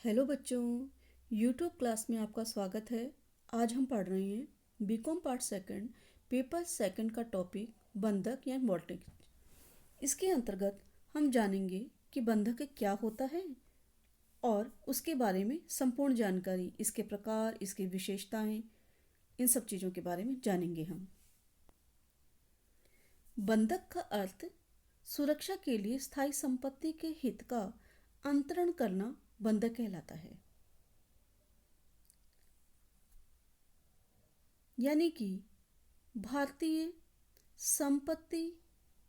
Hello बच्चों, YouTube class में आपका स्वागत है। आज हम पढ़ रहे हैं B Com part second, paper second का टॉपिक बंधक या मॉर्टगेज। इसके अंतर्गत हम जानेंगे कि बंधक क्या होता है और उसके बारे में संपूर्ण जानकारी, इसके प्रकार, इसकी विशेषताएं, इन सब चीज़ों के बारे में जानेंगे हम। बंधक का अर्थ सुरक्षा के लिए स्थायी संपत्ति के हित का अंतरण करना बंधक कहलाता है। यानी कि भारतीय संपत्ति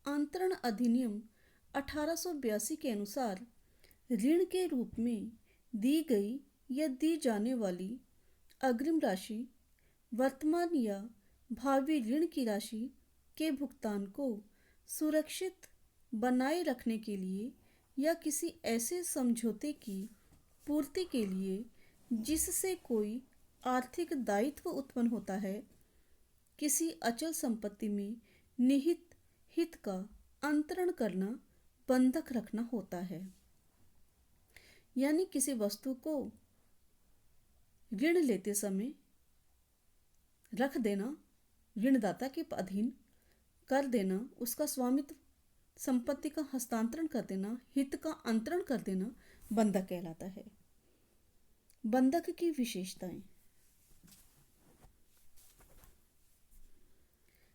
अंतरण अधिनियम 1882 के अनुसार ऋण के रूप में दी गई या दी जाने वाली अग्रिम राशि वर्तमान या भावी ऋण की राशि के भुगतान को सुरक्षित बनाए रखने के लिए या किसी ऐसे समझौते की पूर्ति के लिए जिससे कोई आर्थिक दायित्व उत्पन्न होता है, किसी अचल संपत्ति में निहित हित का अंतरण करना बंधक रखना होता है। यानी किसी वस्तु को ऋण लेते समय रख देना, ऋणदाता के अधीन कर देना, उसका स्वामित्व, संपत्ति का हस्तांतरण कर देना, हित का अंतरण कर देना बंधक कहलाता है। बंधक की विशेषताएं।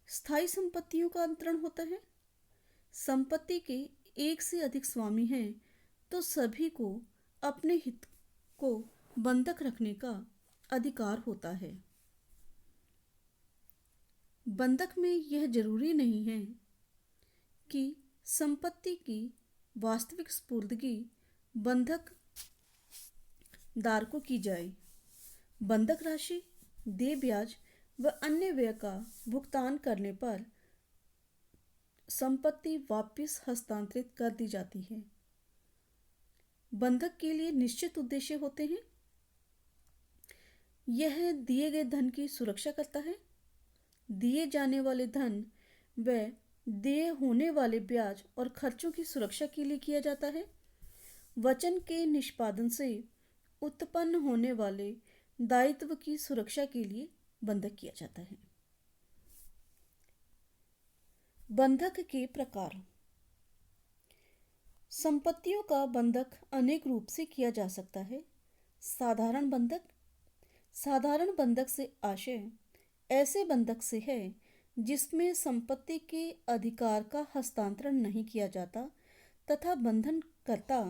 स्थायी संपत्तियों का अंतरण होता है। संपत्ति के एक से अधिक स्वामी हैं तो सभी को अपने हित को बंधक रखने का अधिकार होता है। बंधक में यह जरूरी नहीं है कि संपत्ति की वास्तविक स्पुर्दगी बंधक दार को की जाए। बंधक राशि, देय ब्याज व अन्य व्यय का भुगतान करने पर संपत्ति वापस हस्तांतरित कर दी जाती है। बंधक के लिए निश्चित उद्देश्य होते हैं। यह दिए गए धन की सुरक्षा करता है। दिए जाने वाले धन व देय होने वाले ब्याज और खर्चों की सुरक्षा के लिए किया जाता है। वचन के निष्पादन से उत्पन्न होने वाले दायित्व की सुरक्षा के लिए बंधक किया जाता है। बंधक के प्रकार। संपत्तियों का बंधक अनेक रूप से किया जा सकता है। साधारण बंधक। साधारण बंधक से आशय ऐसे बंधक से है जिसमें संपत्ति के अधिकार का हस्तांतरण नहीं किया जाता तथा बंधनकर्ता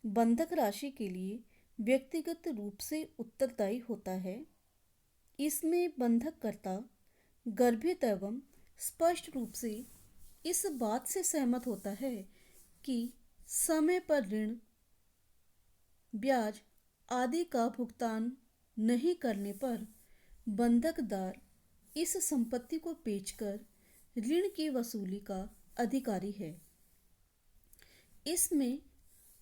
बंधक राशि के लिए व्यक्तिगत रूप से उत्तरदायी होता है। इसमें बंधककर्ता गर्भित एवं स्पष्ट रूप से इस बात से सहमत होता है कि समय पर ऋण, ब्याज आदि का भुगतान नहीं करने पर बंधकदार इस संपत्ति को बेचकर ऋण की वसूली का अधिकारी है। इसमें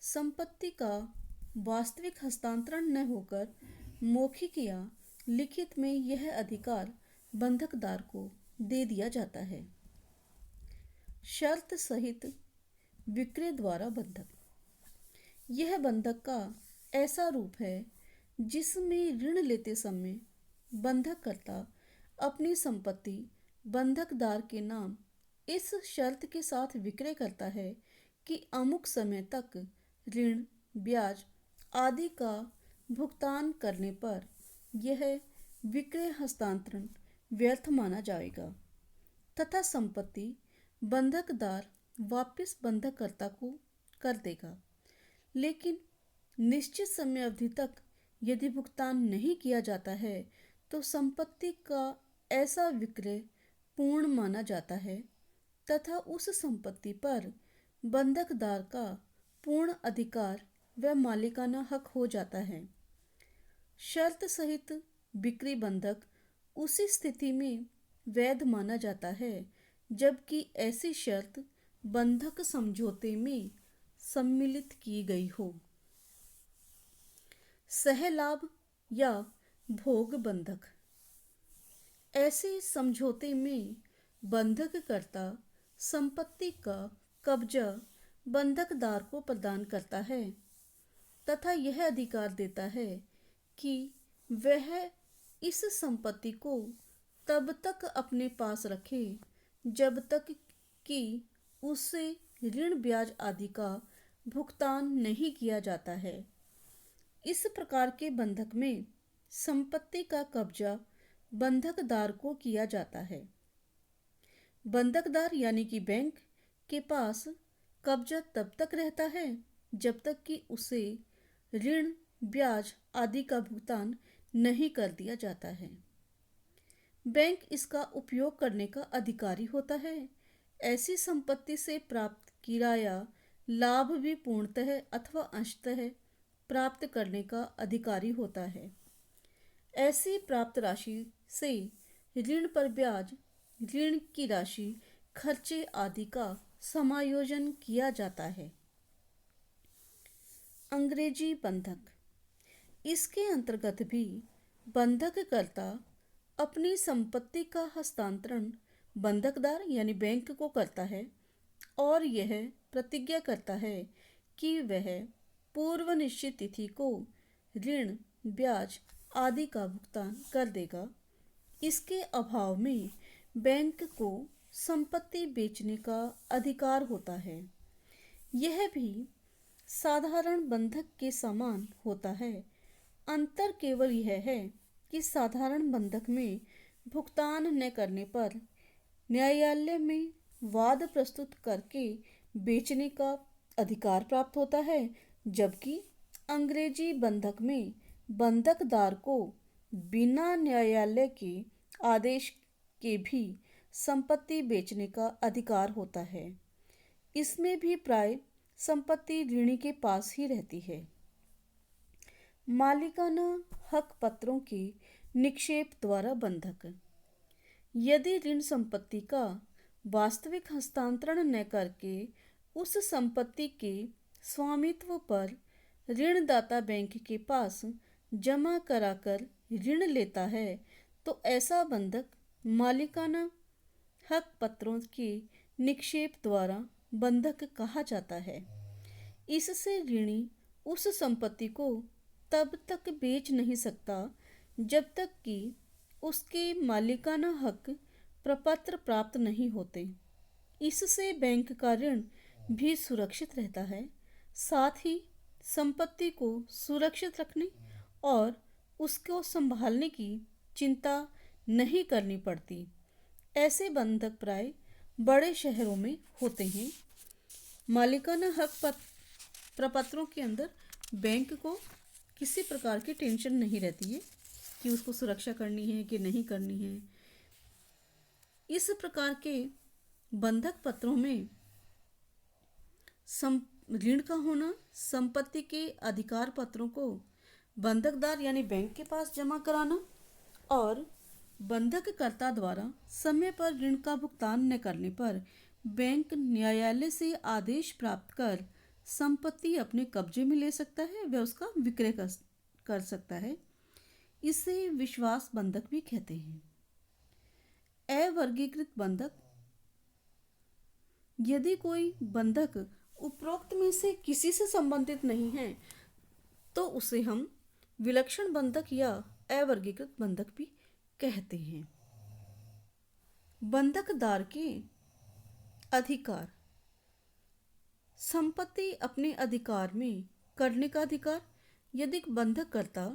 संपत्ति का वास्तविक हस्तांतरण न होकर मौखिक या लिखित में यह अधिकार बंधकदार को दे दिया जाता है। शर्त सहित विक्रय द्वारा बंधक। यह बंधक का ऐसा रूप है जिसमें ऋण लेते समय बंधककर्ता अपनी संपत्ति बंधकदार के नाम इस शर्त के साथ विक्रय करता है कि अमुक समय तक ऋण, ब्याज आदि का भुगतान करने पर यह विक्रय हस्तांतरण व्यर्थ माना जाएगा तथा संपत्ति बंधकदार वापस बंधककर्ता को कर देगा। लेकिन निश्चित समय अवधि तक यदि भुगतान नहीं किया जाता है तो संपत्ति का ऐसा विक्रय पूर्ण माना जाता है तथा उस संपत्ति पर बंधकदार का पूर्ण अधिकार व मालिकाना हक हो जाता है। शर्त सहित बिक्री बंधक उसी स्थिति में वैध माना जाता है जबकि ऐसी शर्त बंधक समझौते में सम्मिलित की गई हो। सहलाभ या भोग बंधक। ऐसे समझौते में बंधककर्ता संपत्ति का कब्जा बंधकदार को प्रदान करता है तथा यह अधिकार देता है कि वह इस संपत्ति को तब तक अपने पास रखे जब तक कि उससे ऋण ब्याज आदि का भुगतान नहीं किया जाता है। इस प्रकार के बंधक में संपत्ति का कब्जा बंधकदार को किया जाता है। बंधकदार यानी कि बैंक के पास कब्जा तब तक रहता है जब तक कि उसे ऋण ब्याज आदि का भुगतान नहीं कर दिया जाता है। बैंक इसका उपयोग करने का अधिकारी होता है। ऐसी संपत्ति से प्राप्त किराया लाभ भी पूर्णतः अथवा अंशतः प्राप्त करने का अधिकारी होता है। ऐसी प्राप्त राशि से ऋण पर ब्याज, ऋण की राशि, खर्चे आदि का समायोजन किया जाता है। अंग्रेजी बंधक, इसके अंतर्गत भी बंधककर्ता अपनी संपत्ति का हस्तांतरण बंधकदार यानी बैंक को करता है और यह प्रतिज्ञा करता है कि वह पूर्व निश्चित तिथि को ऋण ब्याज आदि का भुगतान कर देगा। इसके अभाव में बैंक को संपत्ति बेचने का अधिकार होता है। यह भी साधारण बंधक के समान होता है। अंतर केवल यह है कि साधारण बंधक में भुगतान न करने पर न्यायालय में वाद प्रस्तुत करके बेचने का अधिकार प्राप्त होता है, जबकि अंग्रेजी बंधक में बंधकदार को बिना न्यायालय के आदेश के भी संपत्ति बेचने का अधिकार होता है। इसमें भी प्राय संपत्ति ऋणी के पास ही रहती है। मालिकाना हक पत्रों के निक्षेप द्वारा बंधक, यदि ऋण संपत्ति का वास्तविक हस्तांतरण न करके उस संपत्ति के स्वामित्व पर ऋणदाता बैंक के पास जमा कराकर ऋण लेता है तो ऐसा बंधक मालिकाना हक पत्रों के निक्षेप द्वारा बंधक कहा जाता है। इससे ऋणी उस संपत्ति को तब तक बेच नहीं सकता जब तक कि उसके मालिकाना हक प्रपत्र प्राप्त नहीं होते। इससे बैंक का ऋण भी सुरक्षित रहता है, साथ ही संपत्ति को सुरक्षित रखने और उसको संभालने की चिंता नहीं करनी पड़ती। ऐसे बंधक प्राय बड़े शहरों में होते हैं। मालिकाना हक प्रपत्रों के अंदर बैंक को किसी प्रकार की टेंशन नहीं रहती है कि उसको सुरक्षा करनी है कि नहीं करनी है। इस प्रकार के बंधक पत्रों में ऋण का होना, संपत्ति के अधिकार पत्रों को बंधकदार यानी बैंक के पास जमा कराना और बंधककर्ता द्वारा समय पर ऋण का भुगतान न करने पर बैंक न्यायालय से आदेश प्राप्त कर संपत्ति अपने कब्जे में ले सकता है, वह उसका विक्रय कर सकता है। इसे विश्वास बंधक भी कहते हैं। अवर्गीकृत बंधक, यदि कोई बंधक उपरोक्त में से किसी से संबंधित नहीं है तो उसे हम विलक्षण बंधक या अवर्गीकृत बंधक भी कहते हैं। बंधकदार के अधिकार, संपत्ति अपने अधिकार में करने का अधिकार। यदि बंधककर्ता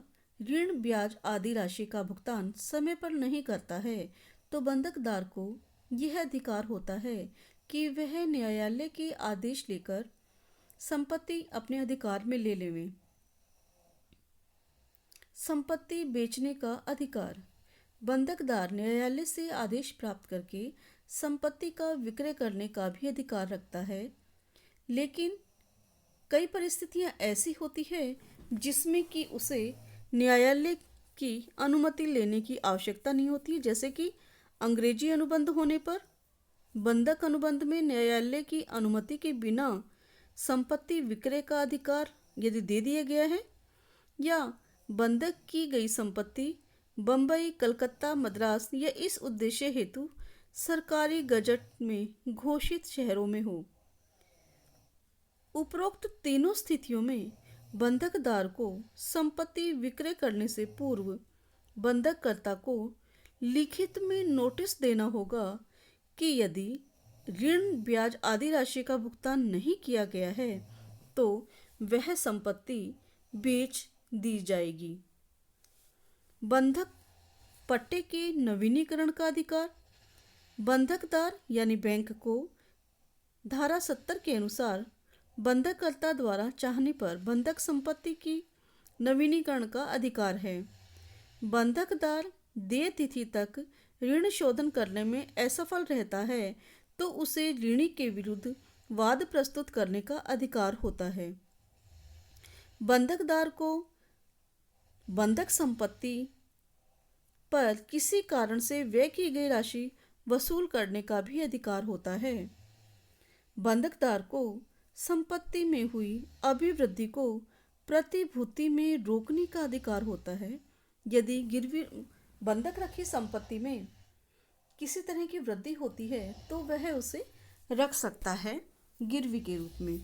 ऋण ब्याज आदि राशि का भुगतान समय पर नहीं करता है तो बंधकदार को यह अधिकार होता है कि वह न्यायालय के आदेश लेकर संपत्ति अपने अधिकार में ले लेवे। संपत्ति बेचने का अधिकार, बंधकदार न्यायालय से आदेश प्राप्त करके संपत्ति का विक्रय करने का भी अधिकार रखता है, लेकिन कई परिस्थितियां ऐसी होती है जिसमें कि उसे न्यायालय की अनुमति लेने की आवश्यकता नहीं होती। जैसे कि अंग्रेजी अनुबंध होने पर बंधक अनुबंध में न्यायालय की अनुमति के बिना संपत्ति विक्रय का अधिकार यदि दे दिया गया है, या बंधक की गई संपत्ति बंबई, कलकत्ता, मद्रास या इस उद्देश्य हेतु सरकारी गजट में घोषित शहरों में हो। उपरोक्त तीनों स्थितियों में बंधकदार को संपत्ति विक्रय करने से पूर्व बंधककर्ता को लिखित में नोटिस देना होगा कि यदि ऋण ब्याज आदि राशि का भुगतान नहीं किया गया है तो वह संपत्ति बेच दी जाएगी। बंधक पट्टे के नवीनीकरण का अधिकार। बंधकदार यानी बैंक को धारा 70 के अनुसार बंधककर्ता द्वारा चाहने पर बंधक संपत्ति की नवीनीकरण का अधिकार है। बंधकदार देय तिथि तक ऋण शोधन करने में असफल रहता है तो उसे ऋणी के विरुद्ध वाद प्रस्तुत करने का अधिकार होता है। बंधकदार को बंधक संपत्ति पर किसी कारण से व्यय की गई राशि वसूल करने का भी अधिकार होता है। बंधकदार को संपत्ति में हुई अभिवृद्धि को प्रतिभूति में रोकने का अधिकार होता है। यदि गिरवी बंधक रखी संपत्ति में किसी तरह की वृद्धि होती है तो वह उसे रख सकता है गिरवी के रूप में।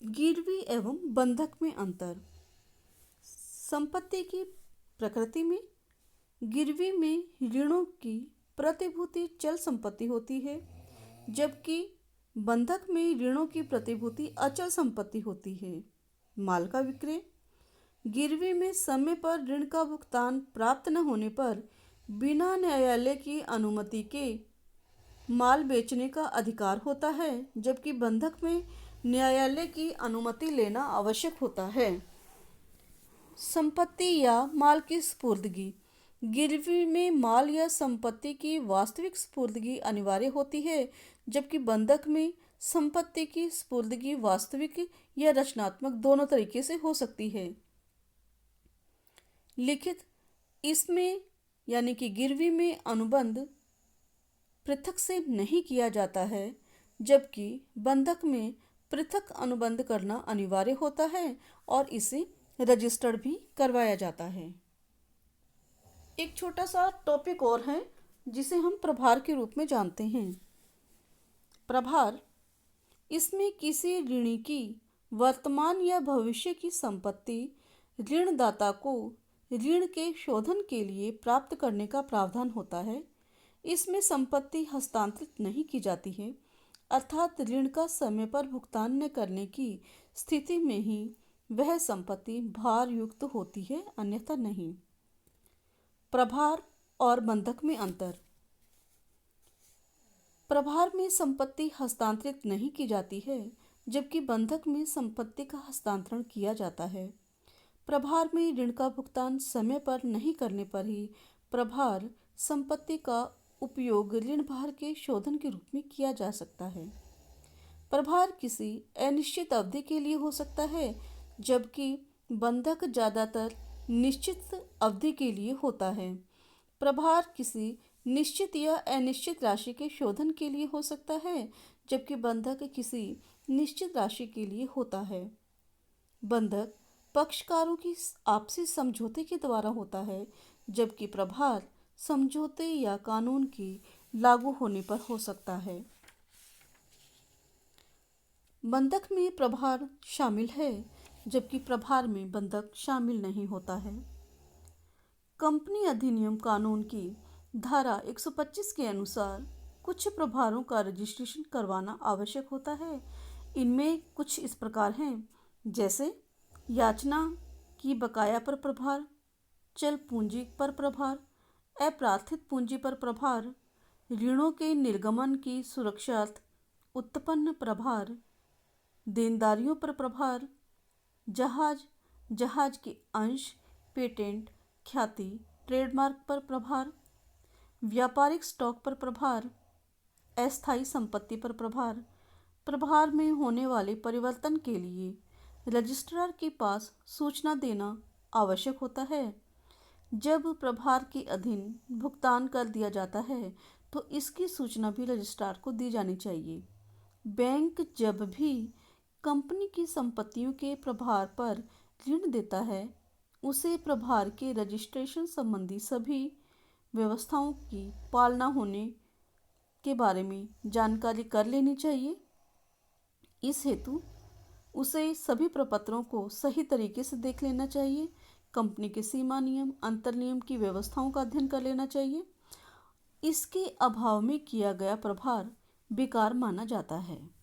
गिरवी एवं बंधक में अंतर। संपत्ति की प्रकृति में गिरवी में ऋणों की प्रतिभूति चल संपत्ति होती है, जबकि बंधक में ऋणों की प्रतिभूति अचल संपत्ति होती है। माल का विक्रय। गिरवी में समय पर ऋण का भुगतान प्राप्त न होने पर बिना न्यायालय की अनुमति के माल बेचने का अधिकार होता है, जबकि बंधक में न्यायालय की अनुमति लेना आवश्यक होता है। संपत्ति या माल की स्पुर्दगी। गिरवी में माल या संपत्ति की वास्तविक स्पुर्दगी अनिवार्य होती है, जबकि बंधक में संपत्ति की स्पुर्दगी वास्तविक या रचनात्मक दोनों तरीके से हो सकती है। लिखित। इसमें यानी कि गिरवी में अनुबंध पृथक से नहीं किया जाता है, जबकि बंधक में पृथक अनुबंध करना अनिवार्य होता है और इसे रजिस्टर्ड भी करवाया जाता है। एक छोटा सा टॉपिक और है जिसे हम प्रभार के रूप में जानते हैं। प्रभार, इसमें किसी ऋणी की वर्तमान या भविष्य की संपत्ति ऋणदाता को ऋण के शोधन के लिए प्राप्त करने का प्रावधान होता है। इसमें संपत्ति हस्तांतरित नहीं की जाती है, अर्थात ऋण का समय पर भुगतान न करने की स्थिति में ही वह संपत्ति भार युक्त होती है, अन्यथा नहीं। प्रभार और बंधक में अंतर। प्रभार में संपत्ति हस्तांतरित नहीं की जाती है, जबकि बंधक में संपत्ति का हस्तांतरण किया जाता है। प्रभार में ऋण का भुगतान समय पर नहीं करने पर ही प्रभार संपत्ति का उपयोग ऋण भार के शोधन के रूप में किया जा सकता है। प्रभार किसी अनिश्चित अवधि के लिए हो सकता है, जबकि बंधक ज़्यादातर निश्चित अवधि के लिए होता है। प्रभार किसी निश्चित या अनिश्चित राशि के शोधन के लिए हो सकता है, जबकि बंधक किसी निश्चित राशि के लिए होता है। बंधक पक्षकारों की आपसी समझौते के द्वारा होता है, जबकि प्रभार समझौते या कानून की लागू होने पर हो सकता है। बंधक में प्रभार शामिल है, जबकि प्रभार में बंधक शामिल नहीं होता है। कंपनी अधिनियम कानून की धारा 125 के अनुसार कुछ प्रभारों का रजिस्ट्रेशन करवाना आवश्यक होता है। इनमें कुछ इस प्रकार हैं, जैसे याचना की बकाया पर प्रभार, चल पूंजी पर प्रभार, अप्रार्थित पूंजी पर प्रभार, ऋणों के निर्गमन की सुरक्षार्थ उत्पन्न प्रभार, देनदारियों पर प्रभार, जहाज के अंश, पेटेंट, ख्याति, ट्रेडमार्क पर प्रभार, व्यापारिक स्टॉक पर प्रभार, अस्थायी संपत्ति पर प्रभार। प्रभार में होने वाले परिवर्तन के लिए रजिस्ट्रार के पास सूचना देना आवश्यक होता है। जब प्रभार के अधीन भुगतान कर दिया जाता है तो इसकी सूचना भी रजिस्ट्रार को दी जानी चाहिए। बैंक जब भी कंपनी की संपत्तियों के प्रभार पर ऋण देता है, उसे प्रभार के रजिस्ट्रेशन संबंधी सभी व्यवस्थाओं की पालना होने के बारे में जानकारी कर लेनी चाहिए। इस हेतु उसे सभी प्रपत्रों को सही तरीके से देख लेना चाहिए, कंपनी के सीमा नियम, अंतर नियम की व्यवस्थाओं का अध्ययन कर लेना चाहिए। इसके अभाव में किया गया प्रभार बेकार माना जाता है।